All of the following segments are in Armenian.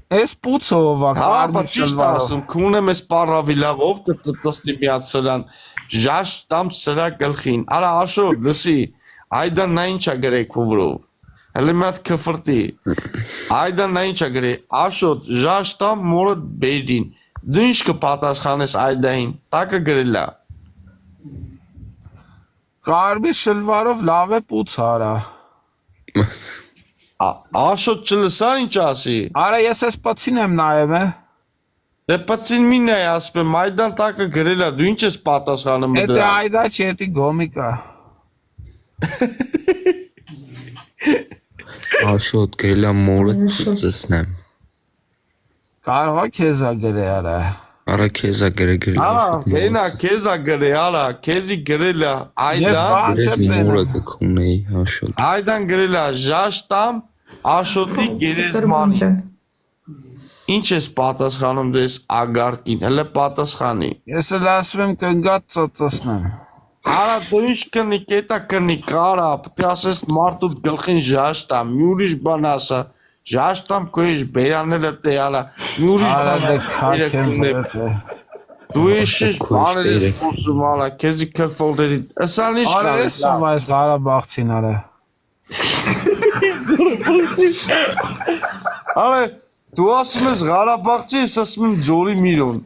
Էս պուցով ա Հա, ճիշտ ասում, քունեմ էս պարավիլավով կծտստի միած սրան, ժաշ տամ սրա գլխին, արա աշոտ, լսի, այդան նա ինչ ա գրե քուվրով, հլի միատ կվրտի, այդան նա ինչ ա գրե, աշոտ, ժաշ տամ մորդ բերին, դու ինչ կպատասխանես այդային, տակը գրելա։ Կարմիր շլվարով լավ է պուց արա։ Աշոտ չլսար ինչ ասի։ Արա ես ես պծին եմ նայեմ է։ Դե պծին մին է ասպեմ, այդան տակը գրելա, դու ինչ ես պատասխանում դրա։ Էդե այդա չի, էդի գոմիկա։ Աշոտ գրելա մորը ծծնեմ։ Կարող է քեզա գրե արա։ Արա քեզա գրել Արա, հենա քեզա գրե, արա, քեզի գրելա, այդան մորը կքունեի Աշոտ։ Այդան գրելա, ժաշտամ Աշոտի գերեզմանի։ Ինչ ես պատասխանում դες ագարտին, հələ պատասխանի։ Ես էլ ասում եմ կնգած ծծնեմ։ Արա դու ինչ կնի, կետա կնի, կարա, պետք է ասես մարդու գլխին ժաշտամ, մի ուրիշ բան ասա, ժաշտամ քույր բերանելը դե արա, մի ուրիշ բան։ Դու ես բաներ ես խոսում արա, քեզի քրֆոլդերի, ասան ինչ կան։ Արա ես ով այս Ղարաբաղցին արա։ Արա դու ասում ես Ղարաբաղցի, ես ասում եմ Ձորի Միրոն։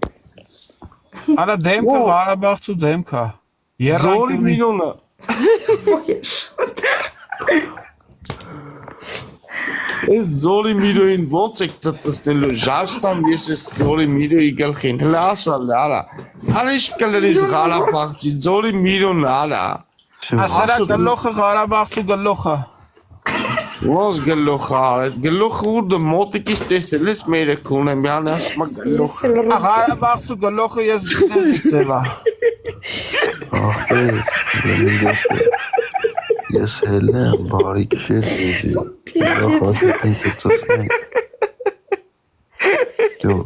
Արա դեմքը Ղարաբաղցու դեմքա։ Ձորի Միրոնը։ Ես Ձորի Միրոյին ոնց եք ծծստելու, ժաշտամ ես ես Ձորի Միրոյի գլխին, հլը ասալ արա, արա ինչ կլրիս Ղարաբաղցի, Ձորի Միրոնը արա։ Ասերա գլոխը Ղարաբաղցու գլոխը։ Ոնց գլոխը արետ, գլոխը ուրդը մոտիկից տեսել ես մերը կունեմ, յան ասմա գլոխը։ Ղարաբաղցու գլոխը ես գիտեմ իս ձևա։ Ես հել եմ, բարի կշեր դեզի, իրախ ասետին ծծնենք, դու,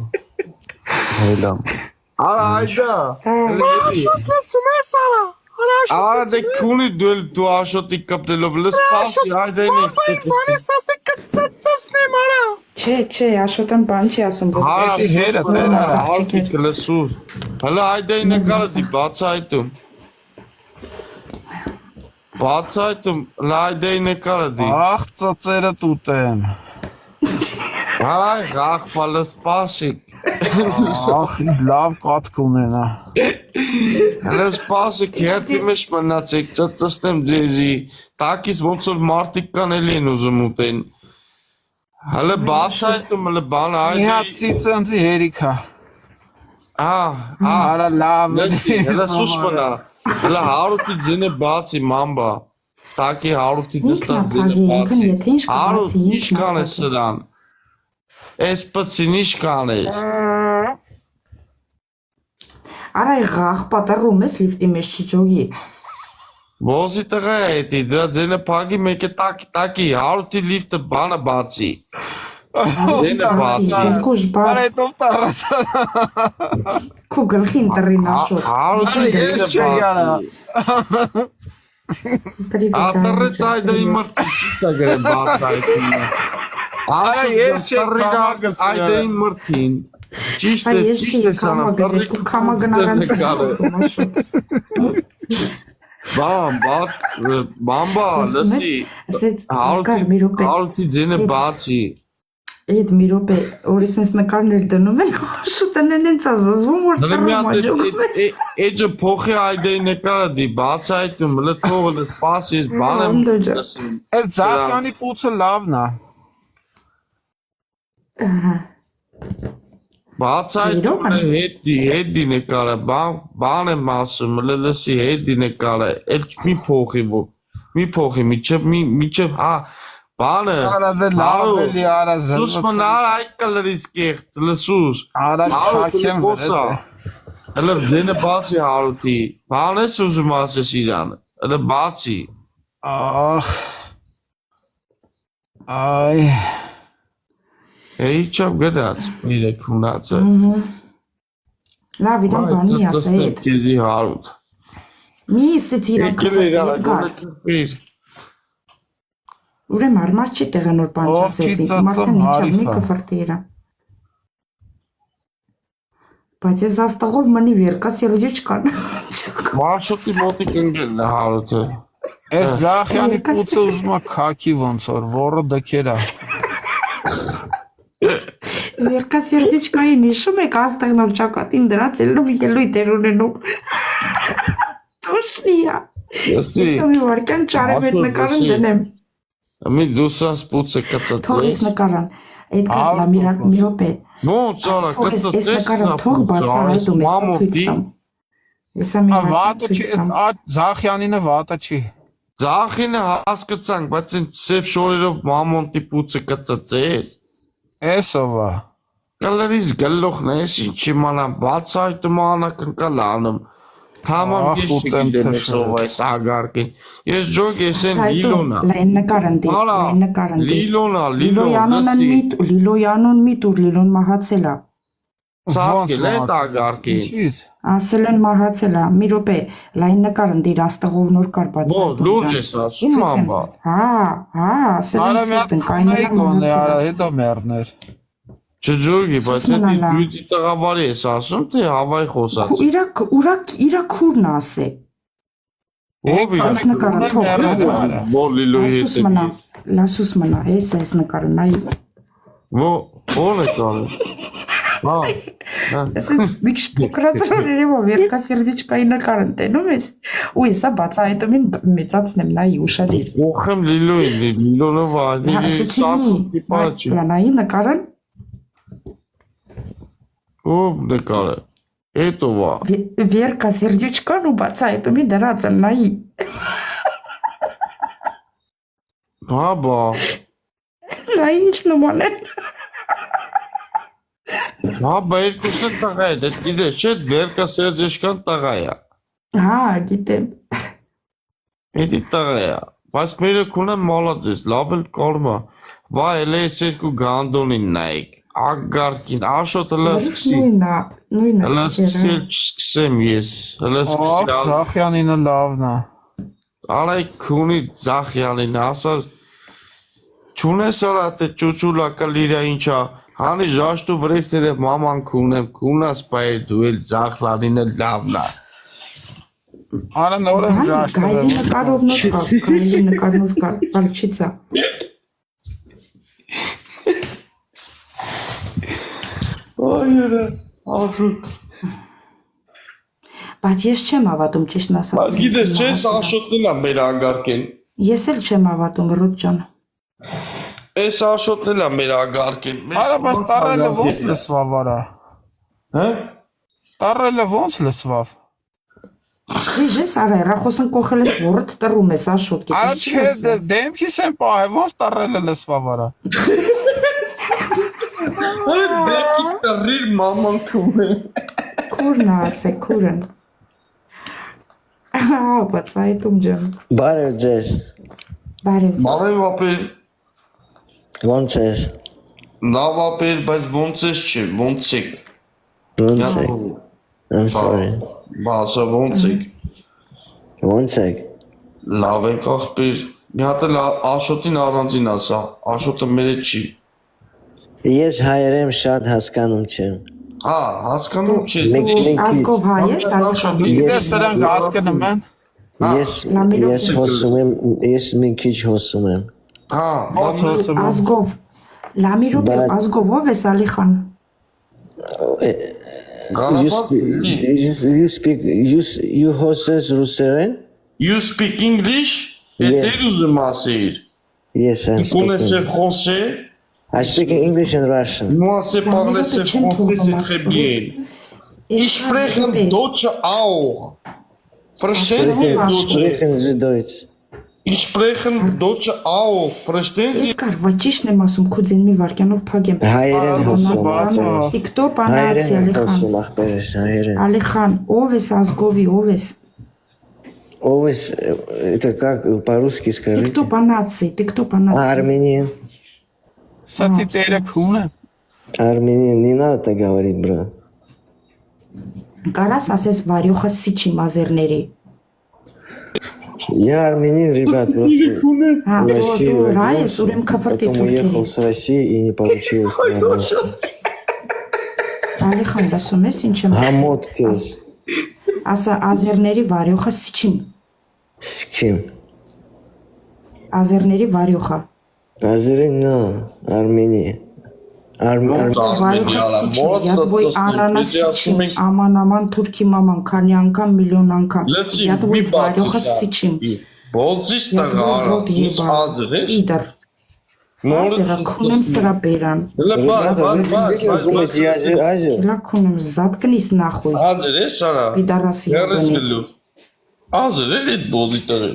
հել եմ։ Արա այդա, Աշոտ լսում ես արա, Արա դե քունի դու աշոտի կպտելով լս պասի այդային եք տետստի։ Բանես ասե կծծնեմ արա։ Չէ, Աշոտան բան չի ասում, բս էդի հերը տենա, ալպիկ լսուր, հլը այդային եկարը դի բացայտում։ Բացայտում, լայդեին եկարը դի։ Աղ ծծերը տուտեմ։ Հարայ գաղպալը սպասիկ։ Աղ լավ կատք ունենա։ Հլը սպասիկ հերթի մեջ մնացեք, ծծստեմ ձեզի, տակիս ոնց որ մարդիկ կան էլ են ուզում ուտեն։ Հլը բացայտում, հլը բան այդի։ Մի հատ ծիծնձի հերիքա։ Արա լավ լսի, հլը սուս մնա։ Հլը հարուտի ձենը բացի մամբա, տակի հարուտի դստան ձենը բացի, հարուտ ինչ կան է սրան, ես պծին ինչ կան է։ Արա աղ պատառում ես լիվտի մեջ չջոգի։ Ոզի տղա է էտի, դրա ձենը պագի մեկ է տակի, հարուտի լիվտը բանը բացի, ձենը բացի։ Բարետով տարասա։ Քու գլխին տրին Աշոտ։ Հարուտի ձենը բացի։ Ատրեց այդայի մրտի չիսա գրե բաց այդինը։ Արա ես չեմ կամագս այդային մրտին։ Ճիշտ է սանամ, տռիկ բամբա, լսի, հարուտի ձենը բացի։ Այդ մի րոպե, որի սենց նկարներ դնում են, Աշոտն են ինձ ազազվում, որ տրում աջողում ես։ Էջը փոխի այդեի նկարը դի, բաց այդում, հլը թողը լս պասի ես բան եմ լսում։ Այդ Զախյանի պուցը լավն է։ Բաց այդում հետի նկարը, բան եմ ասում, հլը լսի հետի նկարը, էլ մի փոխի, միչև, բանը, սուս մնար այդ կլրիս կեղտ, լսուս, հարուտը կոսա, հլը ձենը բացի հարուտի, բան ես ուզում ասես իրան, հլը բացի։ Այ, իչավ գդաց, իրեք հունացը։ Լավ իրան բան մի ասա հետ։ Կեզի հարուտ։ Մի իսեց իրան կվատիր Ուրեմ արմար չի տեղանոր բան չասեցին, մարդը միջավ մի կվրտի իրա։ Բայց ես աստղով մնի վերկա սերդիչկան։ Մարշոտի մոտիկ ընկելն է հարուցը։ Այս Զախյանի պուցը ուզում է քաքի ոնց որ որը դքերա։ Վերկա սերդիչկային հիշում եք աստղն որ ճակատին դրած ելնում ելույթեր ունենում։ Տոշնիա։ Եսի։ Ես մի վարկան ճարեմ այդ նկարան դնեմ։ Մի դուսաս պուցը կծծես։ Թող ես նկարան։ Այդ կապլա մի րոպե։ Ոնց արա կծծես։ Այս նկարը թող բացահայտում ես ցույց տամ։ Եսա մի Վատը չի, Զախյանինը վատը չի։ Ձախինը հասկացանք, բայց այն սև շորերով մամոնտի պուցը կծծես։ Էսով է։ Կալերից գլոխն է, ինչ իմանամ, բացահայտում անակնկալ անում։ Tamam geçtik demesov այս ագարկին։ Ես ջոգ ես են Լիլոնա։ Լայն նկարան դի, լայն նկարան դի։ Լիլոնա, Լիլոյանուն մի տուր, Լիլոն մահացել է։ Ցակել է ագարկին։ Ասել են մահացել է, մի րոպե, լայն նկարան դի աստղով նոր կար բաց։ Ո՞ր լուրջ ես ասում ամբա։ Հա, ասել են սիրտն կայնելա արա հետո մեռներ։ Չջոգի, բայց դա դյուտի տղավարի ես ասում, թե հավայ խոսած։ Իրա քուրն ասե։ Ով իր Այս նկարը թող։ Որ Լիլոյի հետ։ Լասուս մնա, այս նկարը նայ։ Ո՞ր է կանը։ Հա։ Ես մի քիչ փոքրացրել երևա վերկա սերդիչկայի նկարն տենում ես։ Ու հեսա բացահայտումին մեծացնեմ նայ ուշադիր։ Ոխեմ Լիլոյին, Լիլոնով ալի սակի պաչի։ Նայի նկարն Ով նկարը։ Էտո վա։ Վերկա սերդիչկան ու բացահայտումի դրած են նայի։ Բաբա։ Նայ ինչ նման է։ Բաբա երկուսը տղա է, դե գիտես չէ, վերկա սերդիչկան տղա է։ Հա, գիտեմ։ Էդի տղա է։ Բայց մերը քունը մալածես, լավ էլ կարմա։ Վա էլե ես երկու գանդոնին նայեք։ Ագարկին, աշոտ հլը սկսի։ Նույնը։ Հլը սկսել չսկսեմ ես։ Հլը սկսի։ Զախյանինը լավն է։ Արայք քունի Զախյանին, ասար չունես արա թե ճուճուլա կլիրա ինչա, հանի ժաշտու վրեքները մաման քունեմ, քունաս պայր դու էլ Զախյանինը լավն է։ Արա նոր եմ ժաշտը։ Գայլի նկարով նոր կա, գայլի նկարնոր կա, բալչիցա։ Այրը, աշոտ։ Բայց ես չեմ հավատում ճիշտն ասած։ Բայց գիտես չէ, աշոտն է մեր ագարկեն։ Ես էլ չեմ հավատում Ռոդ ջան։ Այս աշոտն է մեր ագարկեն։ Արա բայց տարելը ոնց լսվավ արա։ Հա? Տարելը ոնց լսվավ։ Ես արա ռախոսն կողել ես որդ տրում ես աշոտ։ Արա չէ, դեմքիս եմ պահե, ոնց տարելը լսվավ արա։ Դեկի տրիր մաման քունը։ Քուրն ասե, քուրն։ Ահա, բայց այդում ջան։ Բարև ձեզ։ Բարև։ Բարև ապեր, Ոնց ես։ լավ ապեր, բայց ոնց ես չէ, ոնց եք։ Ոնց եք։ I'm sorry։ Բասա ոնց եք։ Ոնց եք։ Լավ եք աղբեր։ Մի հատ էլ աշոտին առանձին ասա, աշոտը մեր հետ չի։ Ես հայերեն շատ հասկանում չեմ։ Հա, հասկանում չի։ Ազգով հայ ես, ալիքան։ Ես սրանք հասկանում եմ։ Ես հոսում եմ, ես մի քիչ հոսում եմ։ Հա, Ազգով։ Լամիրոպ ազգով ով ես Ալիխան։ You հոսես ռուսերեն։ You speak English? Դեր ուզում ասիր։ Yes, I'm Connaissez speaking. français? I speak English and Russian. Moi, c'est parler c'est français, c'est très bien. Ich spreche Deutsch auch. Verstehen Sie Deutsch? Sprechen Sie Deutsch. Ich spreche Deutsch auch. Verstehen Sie? Կար, վա ճիշտն եմ ասում, քուձեն մի վարկյանով փագեմ։ Հայերեն հոսում, ախպերս։ TikTok անացի Հայերեն Ալիխան։ հոսում, ախպերս, հայերեն։ Ալիխան, ով ես ազգովի, ով ես։ Ով ես, это как по-русски скажите? TikTok անացի, TikTok անացի։ Армения. Սա տերը քուն է։ Армения, не надо так говорить, брат. Կարաս ասես վարյոխը սիչի մազերների։ Я армянин, ребят, просто Հա, в России դու ռայես, родился, ուրեմ քվրտի потом уехал թուրքերի։ с России и не получилось. наверное. Ալիխան լսում ես ինչ եմ Համոտ քեզ։ ասա ազերների վարյոխը սիչին Սքին։ ազերների վարյոխը Ազերենա, Արմենի։ վարյոխը սիչին я твой անանաս սիչին աման թուրքի маման քանի անգամ միլիոն անգամ я твой վարյոխը սիչին Բոզիշ տղա, ус ազր ես։ իդար Ազերը քունեմ սրա բերան Ազեր։ Լա քունեմ զատկնիս նախույ Ազր ես արա։ Պիդարասի յոբանի Ազր էլ էդ բոզի տղը։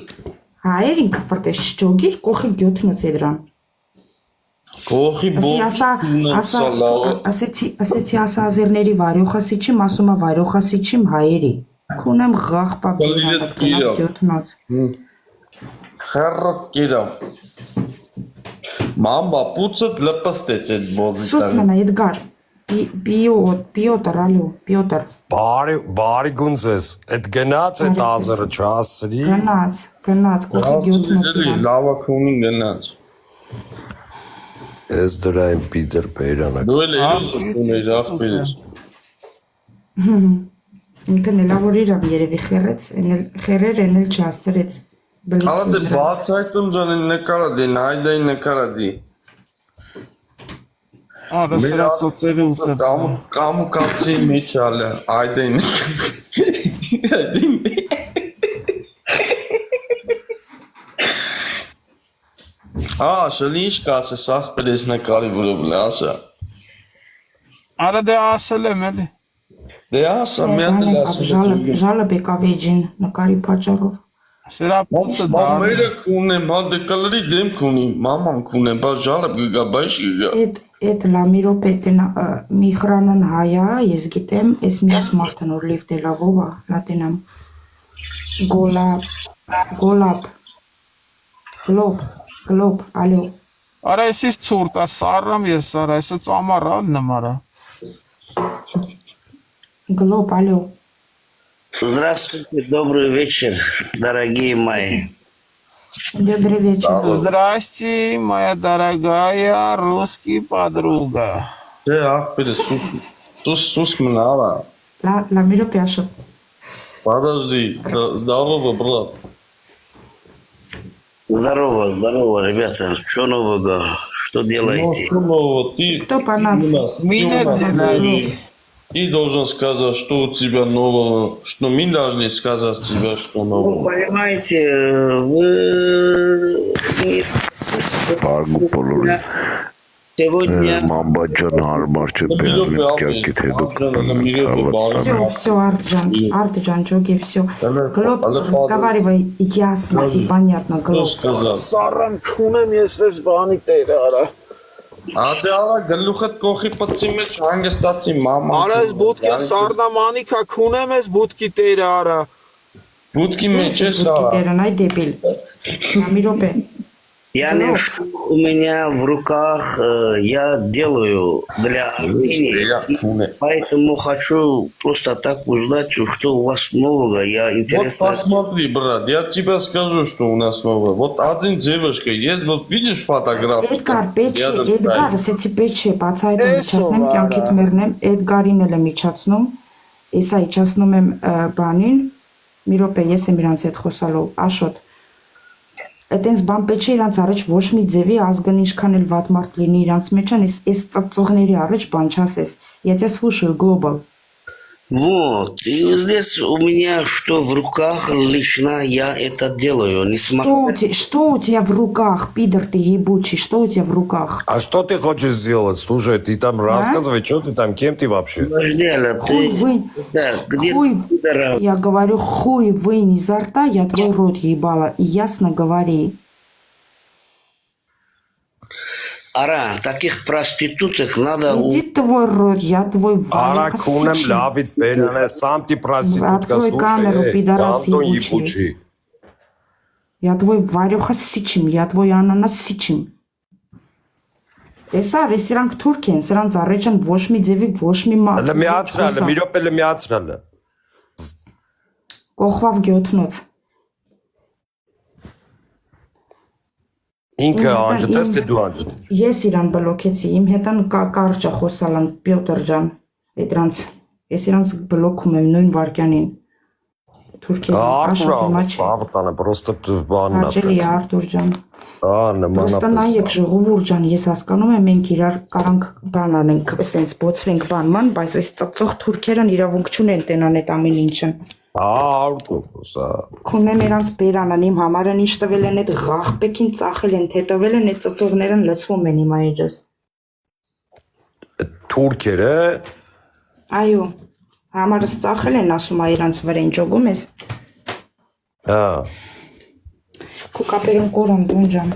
Հայեր ինքը ֆրտես ճոգիր կողի գյոթնոց է դրան Կողի ասեցի ասա ազերների վարյոխը սիչիմ ասում է վարյոխը սիչիմ հայերի քունեմ ղախպա բերան կնաց գյոթնոց Խառը կերավ։ Մամա պուցըտ լպստեց էդ բոզի Սուս տղը։ մենա Էդգար Պիոտր ալու Պիոտր Բարի գունձես, այդ գնաց այդ ազերը չհասցրի։ Գնաց կողի գյոթնոց Լավա քունին գնաց։ Ես դրա եմ Պիտեր Բեյրանը։ Դու էլ ուներ աղբեր ես։ ինքն էլավոր իրավ երևի խերեր են էլ չհասցրեց Ալա դե բաց այդում ջան նկարա դի նայդայի նկարա դի։ Արա սրա ծոցերը ուտը Կամու կացի մեջ ալը այդայի շլի ինչ կասես աղբեր ես նկարի վրով լե ասա։ Արա դե ասել եմ էլի Դե ասա միան դել ասա։ Ժալը բեկավեջին նկարի պաճառով Սրա պուցը Մամերը կունեմ, հա դե կլրի դեմ կունի, մաման կունեմ, բա ժալը գգա, բայշ գգա։ Էդ լամիրո պետենա մի խրանան հայա ես գիտեմ ես միաս մարդան որ լիվտելավովա լատենամ գլոբ ալյո Արա եսիս ծուրտ է սարրամ ես սարա եսը ծամար ալ նմարա գլոբ ալյո Здравствуйте, добрый вечер, дорогие мои. Добрый вечер. Здрасте, моя дорогая русский подруга. Դե աղբեր ես սուս մնալա։ Լամիրո պյաշո Подожди, здорово, брат. Здорово, ребята. Что нового? Что делаете? Кто по нации? Ты должен сказать, что у тебя нового, что мы должны сказать тебе, что Ну, нового. понимаете, вы сегодня... Մամբաջան հարմար չէ բերել կյանքիդ հետո Все, Артджан, Джоги, все. Глоб, разговаривай ясно и понятно, Глоб. Սարրամ քունեմ ես ես բանի տերը արա Ադե արա գլուխդ կողի պծի մեջ հանգստացի մամա։ Արա ես բուտկեն սարնամանիքա քունեմ ես бутки տերը արա Բուտկի մեջ ես արա։ Դերնայ դեպիլ։ Լամիրոպե։ Я что у меня в руках я делаю для Армении, поэтому хочу просто так узнать, что у вас нового. Я Вот интересно. посмотри, брат, я тебе скажу, что у нас новое. Вот один девушка есть, вот видишь фотографию? Էդգար, ասեցի պետք չէ, բացահայտում իջացնեմ, կյանքիդ մեռնեմ, Էդգարին էլ եմ իջացնում, եսա իջացնում եմ բանին, մի րոպե, ես եմ իրանց հետ խոսալով, Աշոտ, այտենց բան պետք չէ իրանց առաջ ոչ մի ձևի ազգն ինչքան էլ վատ մարդ լինի իրանց մեջ են, այս ծծողների առաջ բան չասես, я тебя слушаю, Global. Вот, и здесь у меня что в руках лично я это делаю, не смотрю. Что у тебя в руках, пидор ты ебучий, что у тебя в руках? А что ты хочешь сделать? Слушай, ты там рассказывай, что ты там, кем ты вообще? Подожди, Аля, Хуй ты... вынь, Да, где хуй, ты, пидора? я говорю, хуй вынь изо рта, я твой рот ебала, и ясно говори. Ара, таких проституток надо... Иди твой рот, я твой Ара, Ваня кунем Давид Беляне, сам ты проститутка, Открой камеру, слушай, пидорас Антон ебучий. ебучий. Я твой Варюха сичим, я твой անանաս սիչիմ։ Տեսա, սրանք թուրք են, սրանց առաջ են ոչ մի ձևի, ոչ մի Լմիացրալը, մի րոպե լմիացրալը։ Կողվավ գյոթնոց։ Ինքը անջտես թե դու անջտես։ Ես իրան բլոքեցի, իմ հետան կարճ է խոսալան, Պյոտր ջան։ Էդրանց ես իրանց բլոկում եմ նույն վարքյանին Թուրքիա Արտուր Սարտանը պրոստը բանն է։ Հաճելի է Արտուր ջան։ Պրոստը Նմանապես։ նայեք ժողովուրդ ջան, ես հասկանում եմ մենք իրար կարանք բան անենք, ասենց բոցվենք բանման, բայց այս ծծող թուրքերն իրավունք չունեն տենան այդ ամեն ինչը։ Արտուր, սա։ Քունեմ իրանց բերանն իմ համարն ինչ տվել են այդ ղախպեքին ծախել են, թե տվել են այդ ծծողներն լցվում են հիմա էջս։ Թուրքերը Այո, համարս ծախել են, ասում է իրանց վրեն ճոգում ես։ հա Քու կապերում կորան դուն ջան։